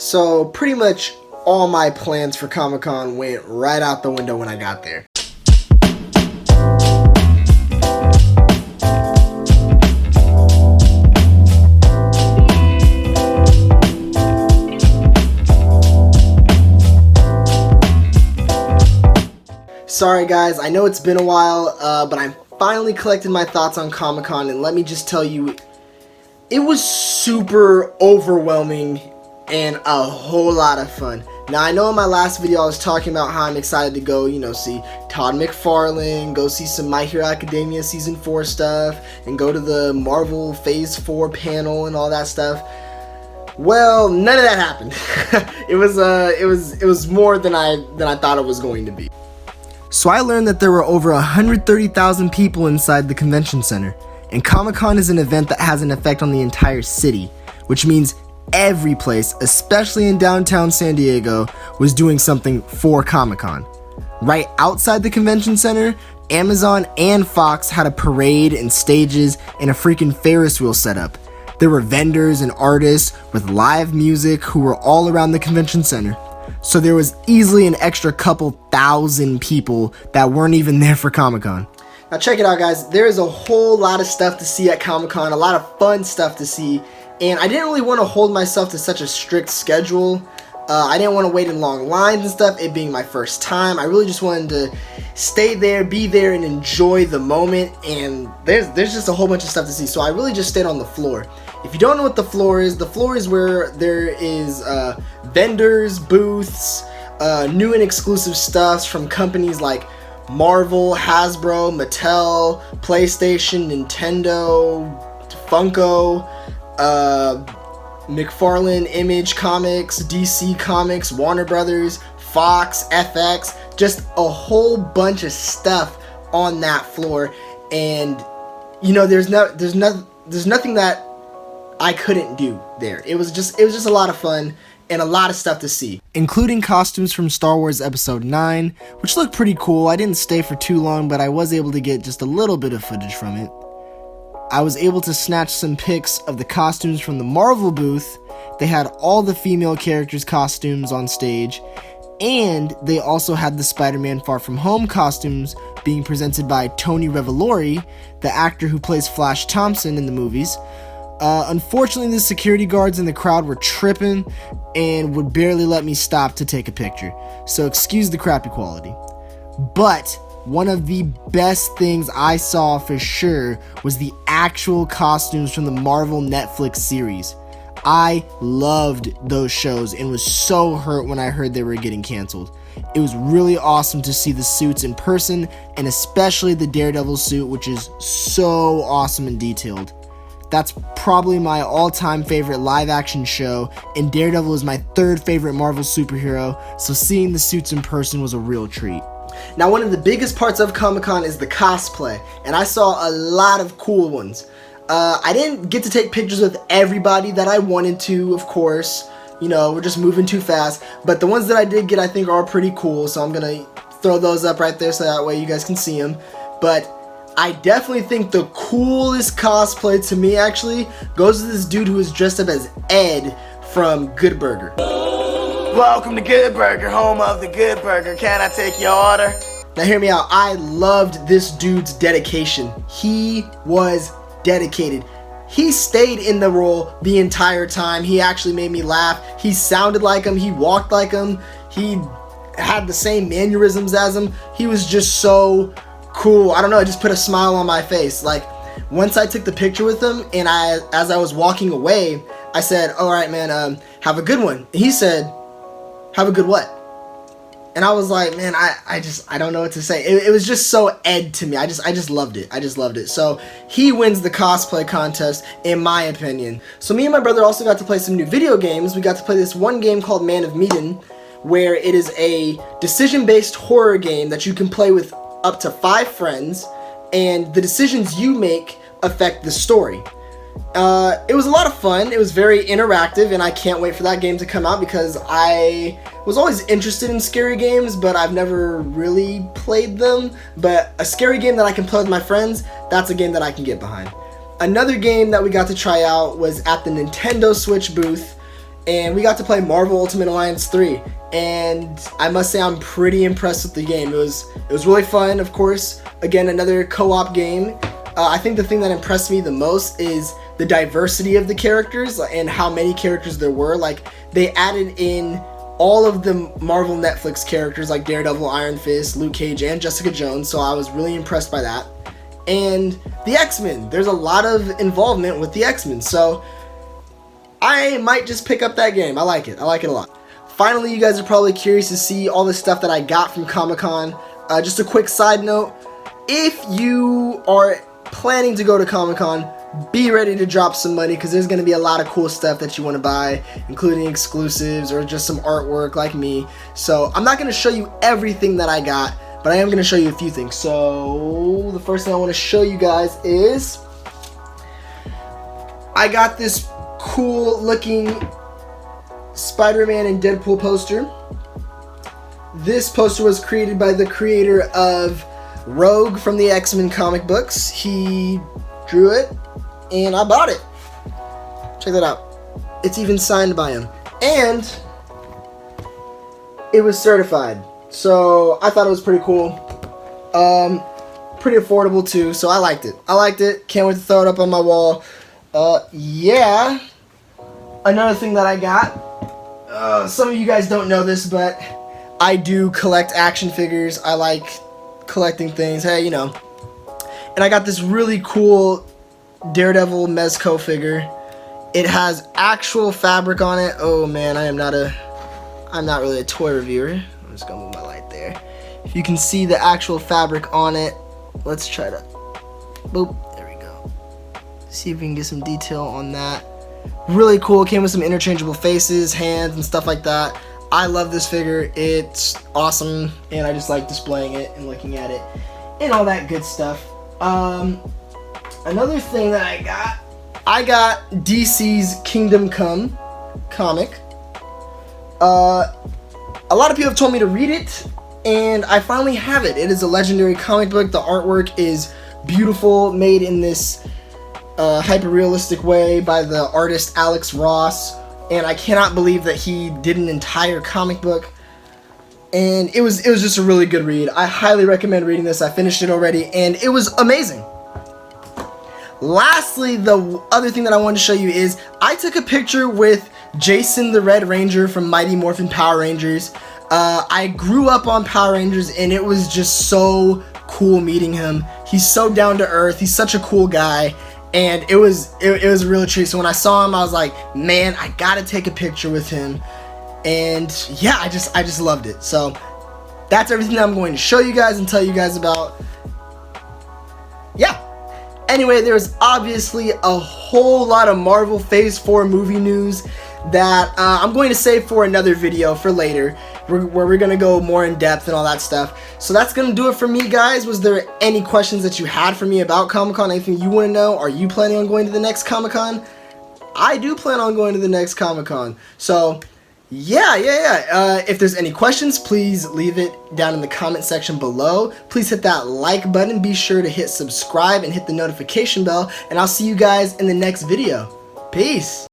So pretty much all my plans for Comic-Con went right out the window when I got there. Sorry guys, I know it's been a while, but I'm finally collecting my thoughts on Comic-Con, and let me just tell you, it was super overwhelming and a whole lot of fun. Now, I know in my last video I was talking about how I'm excited to go, see Todd McFarlane, go see some My Hero Academia Season 4 stuff, and go to the Marvel Phase 4 panel and all that stuff. Well, none of that happened. It was more than I thought it was going to be. So I learned that there were over 130,000 people inside the convention center, and Comic-Con is an event that has an effect on the entire city, which means every place, especially in downtown San Diego, was doing something for Comic-Con. Right outside the convention center, Amazon and Fox had a parade and stages and a freaking Ferris wheel set up. There were vendors and artists with live music who were all around the convention center. So there was easily an extra couple thousand people that weren't even there for Comic-Con. Now check it out guys, there is a whole lot of stuff to see at Comic-Con, a lot of fun stuff to see, and I didn't really want to hold myself to such a strict schedule. I didn't want to wait in long lines and stuff, it being my first time. I really just wanted to stay there, be there, and enjoy the moment, and there's just a whole bunch of stuff to see, so I really just stayed on the floor. If you don't know what the floor is where there is vendors, booths, new and exclusive stuffs from companies like Marvel, Hasbro, Mattel, PlayStation, Nintendo, Funko, McFarlane Image Comics, DC Comics, Warner Brothers, Fox, FX, just a whole bunch of stuff on that floor, and there's nothing that I couldn't do there. It was just a lot of fun and a lot of stuff to see, including costumes from Star Wars Episode 9, which looked pretty cool. I didn't stay for too long, but I was able to get just a little bit of footage from it. I was able to snatch some pics of the costumes from the Marvel booth. They had all the female characters' costumes on stage, and they also had the Spider-Man Far From Home costumes being presented by Tony Revolori, the actor who plays Flash Thompson in the movies. Unfortunately, the security guards in the crowd were tripping and would barely let me stop to take a picture, so excuse the crappy quality. But one of the best things I saw for sure was the actual costumes from the Marvel Netflix series. I loved those shows and was so hurt when I heard they were getting canceled. It was really awesome to see the suits in person, and especially the Daredevil suit, which is so awesome and detailed. That's probably my all-time favorite live-action show, and Daredevil is my third favorite Marvel superhero, so seeing the suits in person was a real treat. Now, one of the biggest parts of Comic-Con is the cosplay, and I saw a lot of cool ones. I didn't get to take pictures with everybody that I wanted to, of course. We're just moving too fast, but the ones that I did get I think are pretty cool, so I'm gonna throw those up right there so that way you guys can see them. But I definitely think the coolest cosplay to me actually goes to this dude who is dressed up as Ed from Good Burger. Welcome to Good Burger, home of the Good Burger. Can I take your order? Now hear me out, I loved this dude's dedication. He was dedicated. He stayed in the role the entire time. He actually made me laugh. He sounded like him, he walked like him, he had the same mannerisms as him. He was just so cool. I don't know, it just put a smile on my face. Like, once I took the picture with him, and as I was walking away, I said, alright man, have a good one. And he said, have a good what? And I was like, man, I don't know what to say. It was just so Ed to me. I just loved it. I just loved it. So he wins the cosplay contest, in my opinion. So me and my brother also got to play some new video games. We got to play this one game called Man of Medan, where it is a decision-based horror game that you can play with up to 5 friends, and the decisions you make affect the story. It was a lot of fun. It was very interactive, and I can't wait for that game to come out because I was always interested in scary games, but I've never really played them. But a scary game that I can play with my friends, that's a game that I can get behind. Another game that we got to try out was at the Nintendo Switch booth, and we got to play Marvel Ultimate Alliance 3. And I must say I'm pretty impressed with the game. It was really fun, of course. Again, another co-op game. I think the thing that impressed me the most is the diversity of the characters and how many characters there were. Like, they added in all of the Marvel Netflix characters like Daredevil, Iron Fist, Luke Cage, and Jessica Jones, so I was really impressed by that. And the X-Men, there's a lot of involvement with the X-Men, so I might just pick up that game. I like it a lot. Finally, you guys are probably curious to see all the stuff that I got from Comic-Con. Just a quick side note, if you are planning to go to Comic-Con, be ready to drop some money, because there's going to be a lot of cool stuff that you want to buy, including exclusives or just some artwork like me. So I'm not going to show you everything that I got, but I am going to show you a few things. So the first thing I want to show you guys is I got this cool looking Spider-Man and Deadpool poster. This poster was created by the creator of Rogue from the X-Men comic books. He drew it and I bought it. Check that out. It's even signed by him. And it was certified. So I thought it was pretty cool. Pretty affordable too, so I liked it. Can't wait to throw it up on my wall. Yeah. Another thing that I got, some of you guys don't know this, but I do collect action figures. I like collecting things, hey, you know. And I got this really cool Daredevil Mezco figure. It has actual fabric on it. Oh man, I'm not really a toy reviewer. I'm just gonna move my light there. If you can see the actual fabric on it, let's try to, boop, there we go. See if we can get some detail on that. Really cool. It came with some interchangeable faces, hands, and stuff like that. I love this figure. It's awesome, and I just like displaying it and looking at it and all that good stuff. Another thing that I got DC's Kingdom Come comic. A lot of people have told me to read it, and I finally have it. It is a legendary comic book. The artwork is beautiful, made in this hyper-realistic way by the artist Alex Ross, and I cannot believe that he did an entire comic book. And it was just a really good read. I highly recommend reading this. I finished it already, and it was amazing. Lastly, the other thing that I wanted to show you is I took a picture with Jason the Red Ranger from Mighty Morphin Power Rangers. I grew up on Power Rangers, and it was just so cool meeting him. He's so down to earth. He's such a cool guy, and it was a real treat. So when I saw him, I was like, man, I gotta take a picture with him. And yeah, I just loved it. So that's everything that I'm going to show you guys and tell you guys about. Yeah. Anyway, there's obviously a whole lot of Marvel Phase 4 movie news that I'm going to save for another video for later, where we're going to go more in depth and all that stuff. So that's going to do it for me, guys. Was there any questions that you had for me about Comic-Con? Anything you want to know? Are you planning on going to the next Comic-Con? I do plan on going to the next Comic-Con. So yeah. If there's any questions, please leave it down in the comment section below. Please hit that like button. Be sure to hit subscribe and hit the notification bell. And I'll see you guys in the next video. Peace.